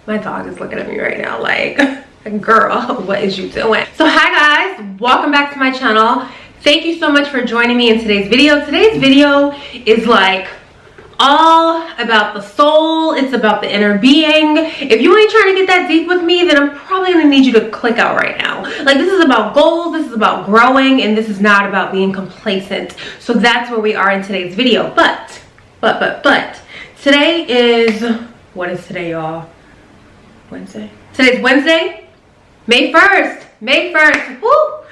My dog is looking at me right now like, girl, what is you doing? So hi guys, welcome back to my channel. Thank you so much for joining me in today's video. Today's video is like all about the soul. It's about the inner being. If you ain't trying to get that deep with me, then I'm probably gonna need you to click out right now. Like, this is about goals, this is about growing, and this is not about being complacent. So that's where we are in today's video. But today is, what is today, y'all? Wednesday. Today's Wednesday, May 1st. May 1st. Woo!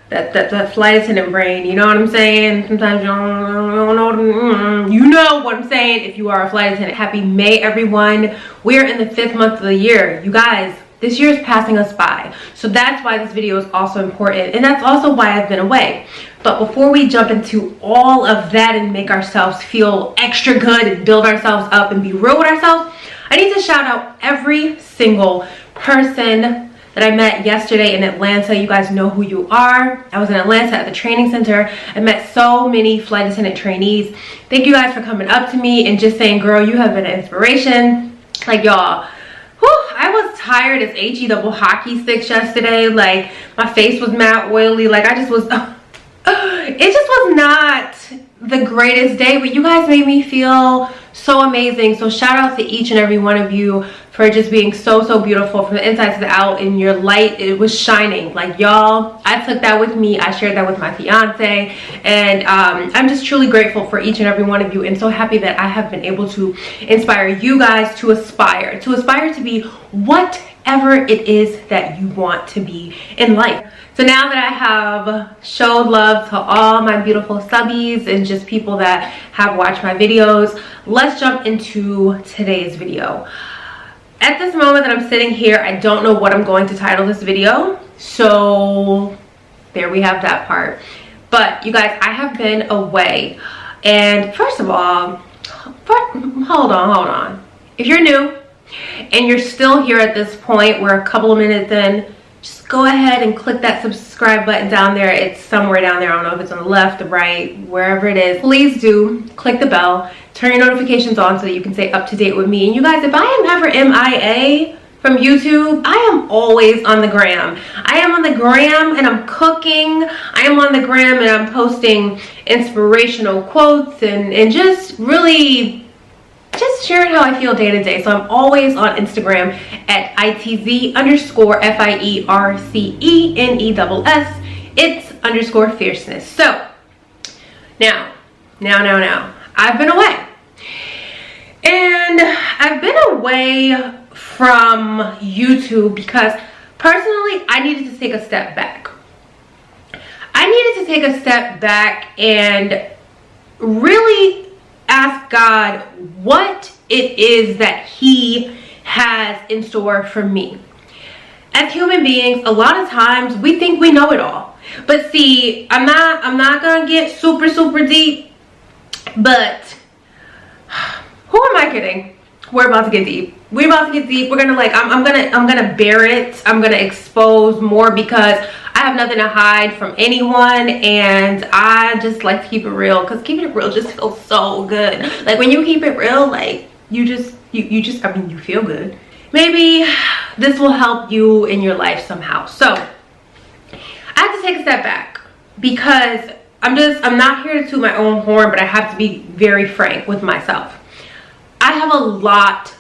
That flight attendant brain, you know what I'm saying? Sometimes you don't know, you know what I'm saying if you are a flight attendant. Happy May, everyone. We're in the 5th month of the year. You guys, this year is passing us by. So that's why this video is also important. And that's also why I've been away. But before we jump into all of that and make ourselves feel extra good and build ourselves up and be real with ourselves, I need to shout out every single person that I met yesterday in Atlanta. You guys know who you are. I was in Atlanta at the training center. I met so many flight attendant trainees. Thank you guys for coming up to me and just saying, girl, you have been an inspiration. Like, y'all, I was tired as HE double hockey sticks yesterday. Like, my face was mad oily. Like, I just was, it just was not the greatest day, but you guys made me feel so amazing. So shout out to each and every one of you for just being so beautiful from the inside to the out. And your light, it was shining. Like, y'all, I took that with me. I shared that with my fiance, and I'm just truly grateful for each and every one of you, and so happy that I have been able to inspire you guys to aspire to be whatever it is that you want to be in life. So now that I have showed love to all my beautiful subbies and just people that have watched my videos, let's jump into today's video. At this moment that I'm sitting here, I don't know what I'm going to title this video. So there we have that part. But you guys, I have been away. And first of all, hold on. If you're new and you're still here at this point, we're a couple of minutes in, just go ahead and click that subscribe button down there. It's somewhere down there. I don't know if it's on the left, the right, wherever it is. Please do click the bell, turn your notifications on so that you can stay up to date with me. And you guys, if I am ever MIA from YouTube, I am always on the gram. I am on the gram and I'm cooking. I am on the gram and I'm posting inspirational quotes and just really just sharing how I feel day to day. So I'm always on Instagram at ITZ_FIERCENESS. It's _fierceness. So now, I've been away. And I've been away from YouTube because personally, I needed to take a step back. I needed to take a step back and really ask God what it is that He has in store for me. As human beings, a lot of times we think we know it all. But see, I'm not gonna get super deep, but who am I kidding? We're about to get deep. We're about to get deep. We're gonna I'm gonna bear it. I'm gonna expose more because I have nothing to hide from anyone, and I just like to keep it real because keeping it real just feels so good. Like, when you keep it real, like, you feel good. Maybe this will help you in your life somehow. So I have to take a step back because I'm not here to toot my own horn, but I have to be very frank with myself. I have a lot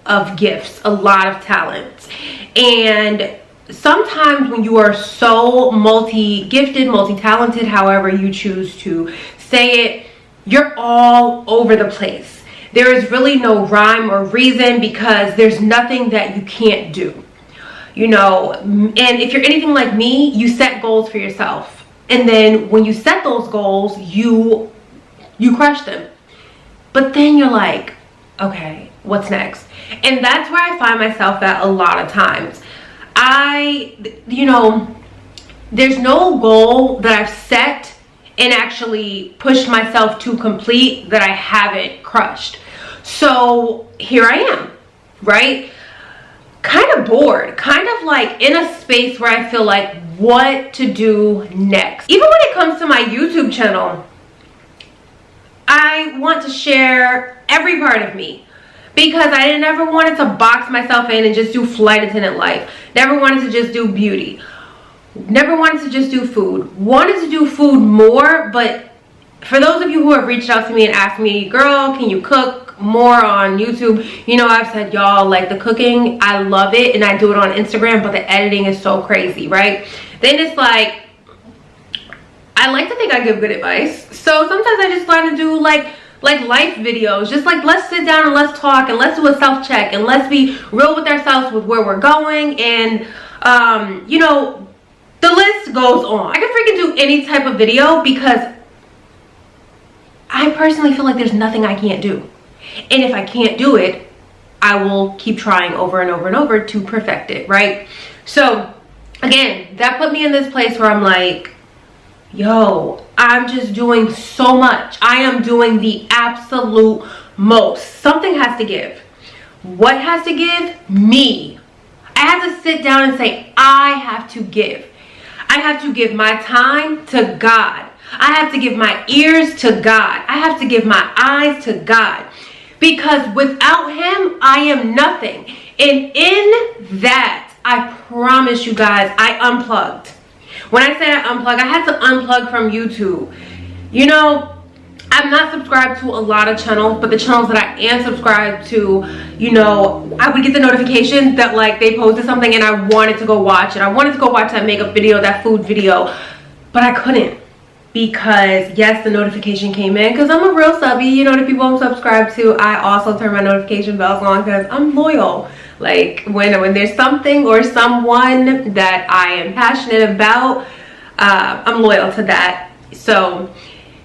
of gifts, a lot of talents, and sometimes when you are so multi-gifted, multi-talented, however you choose to say it, you're all over the place. There is really no rhyme or reason because there's nothing that you can't do. You know, and if you're anything like me, you set goals for yourself. And then when you set those goals, you crush them. But then you're like, okay, what's next? And that's where I find myself at a lot of times. There's no goal that I've set and actually pushed myself to complete that I haven't crushed. So here I am, right? Kind of bored, kind of like in a space where I feel like what to do next. Even when it comes to my YouTube channel, I want to share every part of me. because I never wanted to box myself in and just do flight attendant life. Never wanted to just do beauty. Never wanted to just do food. Wanted to do food more, but for those of you who have reached out to me and asked me, girl, can you cook more on YouTube? You know, I've said, y'all, like the cooking, I love it and I do it on Instagram, but the editing is so crazy, right? Then it's like, I like to think I give good advice. So sometimes I just want to do like life videos, just like let's sit down and let's talk and let's do a self-check and let's be real with ourselves with where we're going. And you know, the list goes on. I can freaking do any type of video because I personally feel like there's nothing I can't do. And if I can't do it, I will keep trying over and over and over to perfect it, right? So again, that put me in this place where I'm like, yo, I'm just doing so much. I am doing the absolute most. Something has to give. What has to give? Me. I have to sit down and say, I have to give. I have to give my time to God. I have to give my ears to God. I have to give my eyes to God. Because without him, I am nothing. And in that, I promise you guys, I unplugged. When I say I unplugged, I had to unplug from YouTube. You know, I'm not subscribed to a lot of channels, but the channels that I am subscribed to, you know, I would get the notifications that like they posted something and I wanted to go watch it. I wanted to go watch that makeup video, that food video, but I couldn't. Because yes, the notification came in because I'm a real subby. You know, the people I'm subscribed to, I also turn my notification bells on because I'm loyal. Like when there's something or someone that I am passionate about, I'm loyal to that. So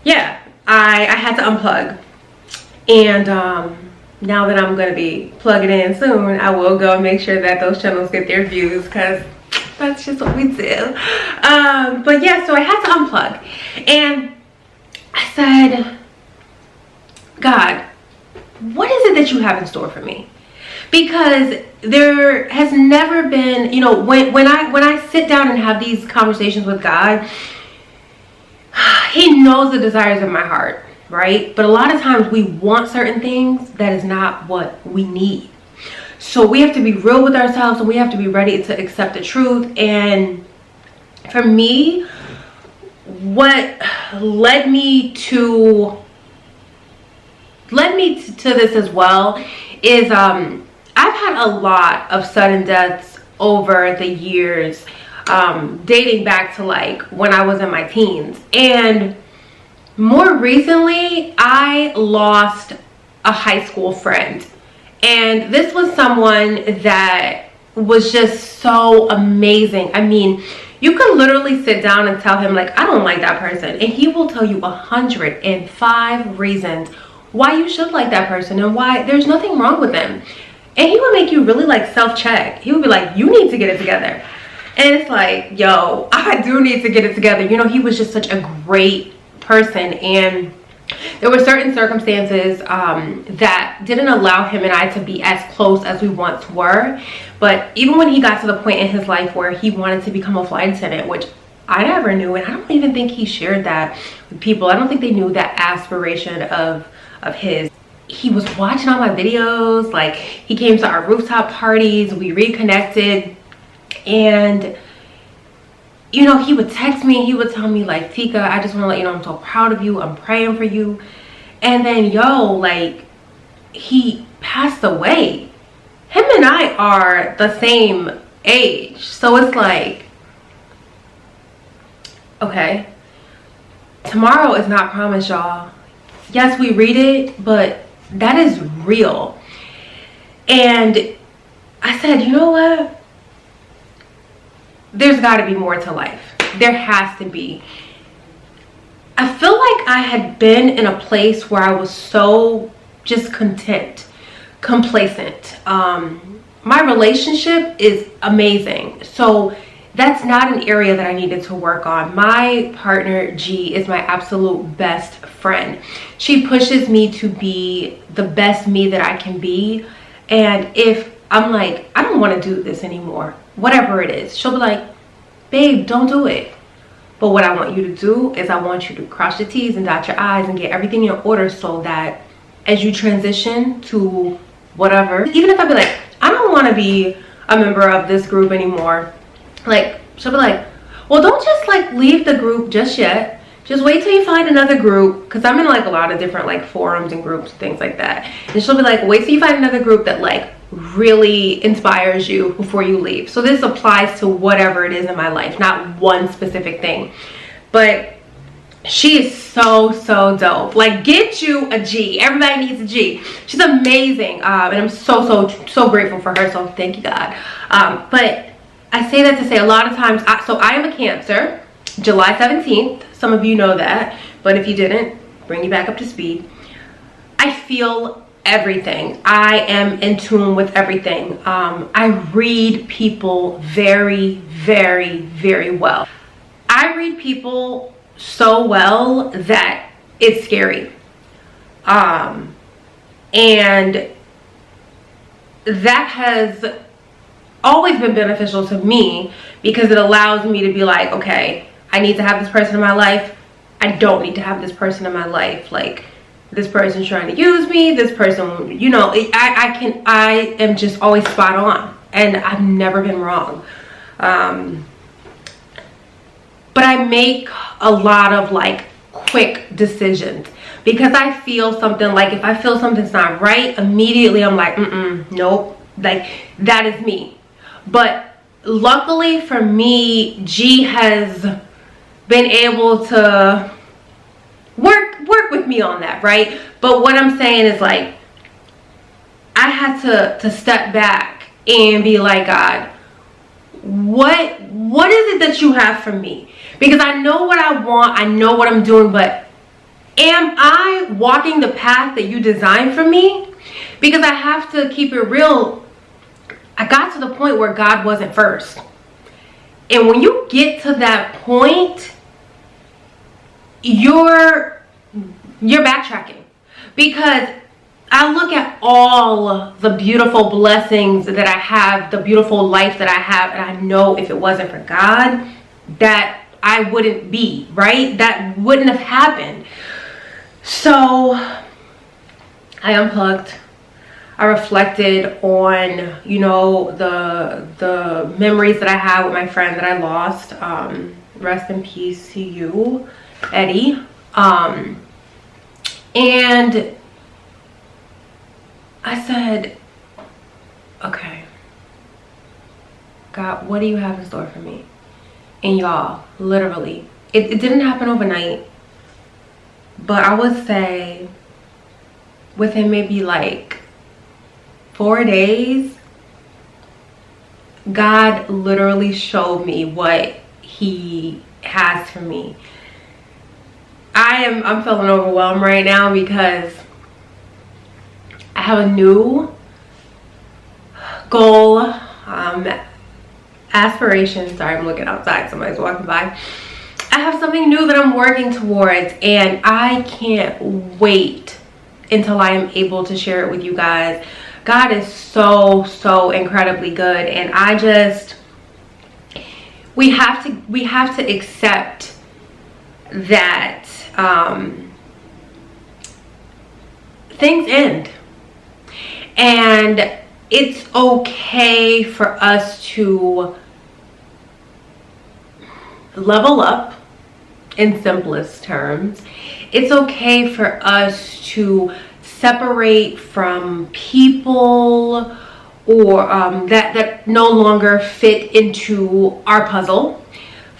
yeah, I had to unplug. And now that I'm going to be plugging in soon, I will go and make sure that those channels get their views because that's just what we do. But yeah, so I had to unplug. And I said, God, what is it that you have in store for me? Because there has never been, you know, when I sit down and have these conversations with God, he knows the desires of my heart, right? But a lot of times we want certain things that is not what we need. So we have to be real with ourselves and we have to be ready to accept the truth. And for me, what led me to this as well is I've had a lot of sudden deaths over the years, dating back to like when I was in my teens. And more recently, I lost a high school friend. And this was someone that was just so amazing. I mean, you could literally sit down and tell him like, I don't like that person. And he will tell you 105 reasons why you should like that person and why there's nothing wrong with them. And he would make you really like self-check. He would be like, you need to get it together. And it's like, yo, I do need to get it together. You know, he was just such a great person. And there were certain circumstances that didn't allow him and I to be as close as we once were. But even when he got to the point in his life where he wanted to become a flight attendant, which I never knew, and I don't even think he shared that with people. I don't think they knew that aspiration of his. He was watching all my videos, like he came to our rooftop parties, we reconnected, and you know, he would text me, he would tell me like, Tika, I just want to let you know I'm so proud of you, I'm praying for you. And then yo, like he passed away. Him and I are the same age, so it's like, okay, tomorrow is not promised, y'all. Yes, we read it, but that is real. And I said, you know what? There's got to be more to life. There has to be. I feel like I had been in a place where I was so just content, complacent. My relationship is amazing. So that's not an area that I needed to work on. My partner, G, is my absolute best friend. She pushes me to be the best me that I can be. And if I'm like, I don't want to do this anymore, whatever it is, she'll be like, babe, don't do it. But what I want you to do is I want you to cross your T's and dot your I's and get everything in order so that as you transition to whatever. Even if I be like, I don't want to be a member of this group anymore, like she'll be like, well, don't just like leave the group just yet. Just wait till you find another group, because I'm in like a lot of different like forums and groups and things like that. And she'll be like, wait till you find another group that like really inspires you before you leave. So this applies to whatever it is in my life, not one specific thing. But she is so dope. Like, get you a G. Everybody needs a G. She's amazing, and I'm so grateful for her. So thank you, God. But I say that to say a lot of times, so I am a Cancer, July 17th. Some of you know that, but if you didn't, bring you back up to speed. I feel everything. I am in tune with everything. I read people very well. I read people so well that it's scary. And that has always been beneficial to me, because it allows me to be like, okay, I need to have this person in my life. I don't need to have this person in my life. Like, this person's trying to use me. This person, you know, I am just always spot on, and I've never been wrong. But I make a lot of like quick decisions, because I feel something, like if I feel something's not right, immediately I'm like, nope, like that is me. But luckily for me, G has been able to work with me on that, right? But what I'm saying is, like, I had to step back and be like, God, what is it that you have for me? Because I know what I want, I know what I'm doing, but am I walking the path that you designed for me? Because I have to keep it real. I got to the point where God wasn't first. And when you get to that point, you're backtracking. Because I look at all the beautiful blessings that I have, the beautiful life that I have, and I know if it wasn't for God, that I wouldn't be, right? That wouldn't have happened. So I unplugged. I reflected on, you know, the memories that I had with my friend that I lost. Rest in peace to you, Eddie. And I said, okay, God, what do you have in store for me? And y'all, literally, it didn't happen overnight, but I would say within maybe like 4 days, God literally showed me what he has for me. I'm feeling overwhelmed right now, because I have a new goal, aspiration. Sorry, I'm looking outside, somebody's walking by. I have something new that I'm working towards, and I can't wait until I am able to share it with you guys. God is so incredibly good, and we have to accept that things end, and it's okay for us to level up. In simplest terms, it's okay for us to separate from people or that no longer fit into our puzzle,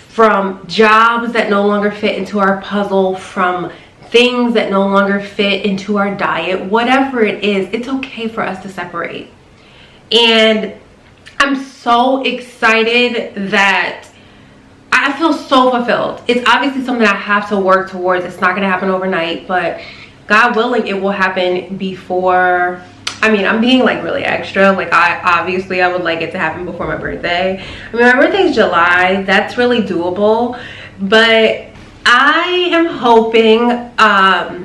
from jobs that no longer fit into our puzzle, from things that no longer fit into our diet. Whatever it is, it's okay for us to separate. And I'm so excited that I feel so fulfilled. It's obviously something I have to work towards. It's not going to happen overnight, but God willing, it will happen before. I mean, I'm being like really extra. Like, I would like it to happen before my birthday. I mean, my birthday is July. That's really doable. But I am hoping that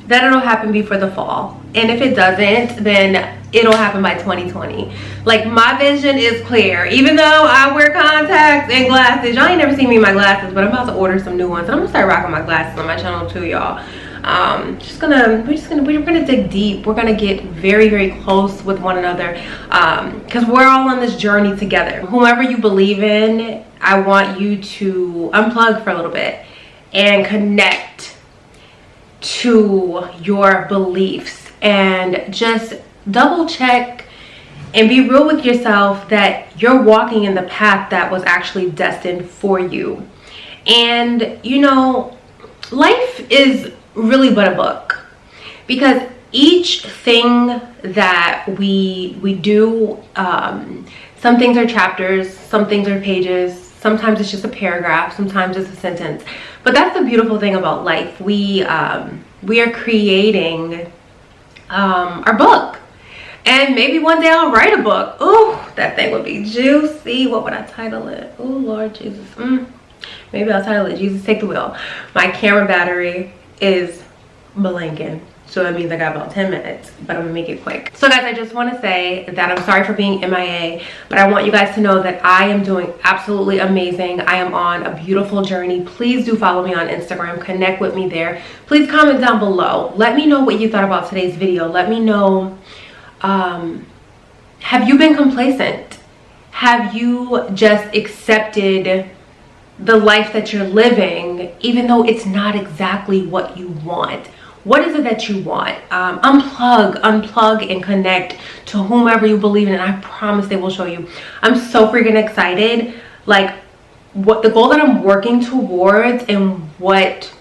it'll happen before the fall. And if it doesn't, then it'll happen by 2020. Like, my vision is clear. Even though I wear contacts and glasses, y'all ain't never seen me in my glasses, but I'm about to order some new ones. And I'm gonna start rocking my glasses on my channel too, y'all. We're gonna dig deep. We're gonna get very, very close with one another, because we're all on this journey together. Whomever you believe in, I want you to unplug for a little bit and connect to your beliefs and just double check and be real with yourself that you're walking in the path that was actually destined for you. And you know, life is really but a book, because each thing that we do, some things are chapters, some things are pages, sometimes it's just a paragraph, sometimes it's a sentence. But that's the beautiful thing about life. We are creating our book. And maybe one day I'll write a book. Oh, that thing would be juicy. What would I title it? Oh, Lord Jesus. Maybe I'll title it Jesus Take the Wheel. My camera battery is blanking, so that means I got about 10 minutes, but I'm gonna make it quick. So guys, I just want to say that I'm sorry for being MIA, but I want you guys to know that I am doing absolutely amazing. I am on a beautiful journey. Please do follow me on Instagram, connect with me there. Please comment down below. Let me know what you thought about today's video. Let me know, have you been complacent? Have you just accepted the life that you're living, even though it's not exactly what you want? What is it that you want? Unplug and connect to whomever you believe in, and I promise they will show you. I'm so freaking excited. Like, what the goal that I'm working towards and what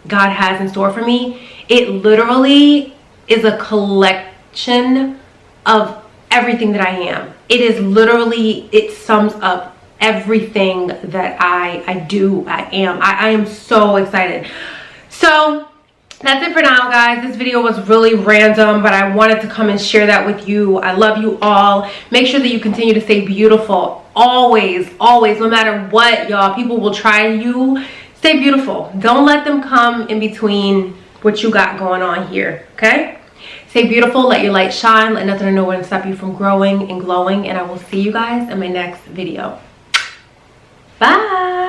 God has in store for me, it literally is a collection of everything that I am. It is literally, it sums up everything that I do, I am. I am so excited. So that's it for now, guys. This video was really random, but I wanted to come and share that with you. I love you all. Make sure that you continue to stay beautiful. Always, always, no matter what, y'all. People will try you. Stay beautiful. Don't let them come in between what you got going on here, okay? Stay beautiful. Let your light shine. Let nothing or no one stop you from growing and glowing. And I will see you guys in my next video. Bye.